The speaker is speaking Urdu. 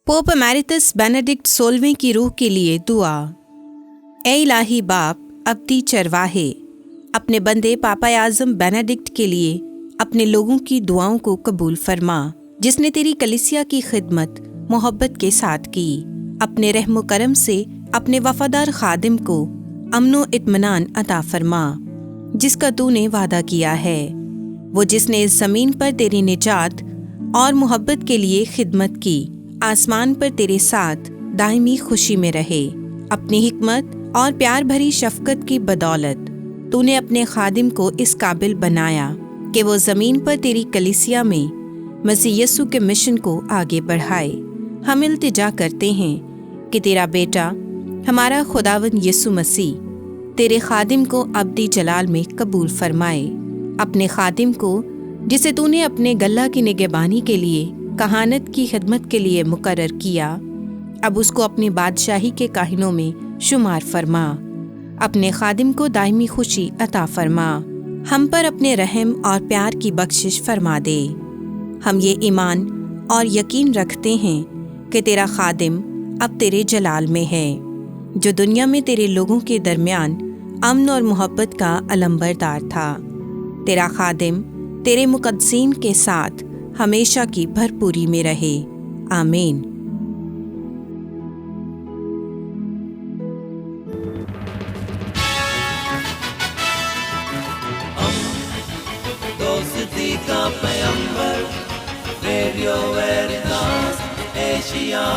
پوپ امیریٹس بینیڈکٹ 16ویں کی روح کے لیے دعا۔ اے الہی باپ ابدی چرواہے، اپنے بندے پاپا اعظم بینیڈکٹ کے لیے اپنے لوگوں کی دعاؤں کو قبول فرما، جس نے تیری کلیسیا کی خدمت محبت کے ساتھ کی۔ اپنے رحم و کرم سے اپنے وفادار خادم کو امن و اطمینان عطا فرما، جس کا تو نے وعدہ کیا ہے۔ وہ جس نے اس زمین پر تیری نجات اور محبت کے لیے خدمت کی، آسمان پر تیرے ساتھ دائمی خوشی میں رہے۔ اپنی حکمت اور پیار بھری شفقت کی بدولت تو نے اپنے خادم کو اس قابل بنایا کہ وہ زمین پر تیری کلیسیا میں مسیح یسوع کے مشن کو آگے بڑھائے۔ ہم التجا کرتے ہیں کہ تیرا بیٹا ہمارا خداوند یسوع مسیح تیرے خادم کو ابدی جلال میں قبول فرمائے۔ اپنے خادم کو جسے تو نے اپنے گلہ کی نگہبانی کے لیے کہانت کی خدمت کے لیے مقرر کیا، اب اس کو اپنی بادشاہی کے کاہنوں میں شمار فرما۔ اپنے خادم کو دائمی خوشی عطا فرما، ہم پر اپنے رحم اور پیار کی بخشش فرما دے۔ ہم یہ ایمان اور یقین رکھتے ہیں کہ تیرا خادم اب تیرے جلال میں ہے، جو دنیا میں تیرے لوگوں کے درمیان امن اور محبت کا علمبردار تھا۔ تیرا خادم تیرے مقدسین کے ساتھ ہمیشہ کی بھرپوری میں رہے، آمین۔ دوستی کا پیمبر، ریڈیو ویریتاس ایشیا۔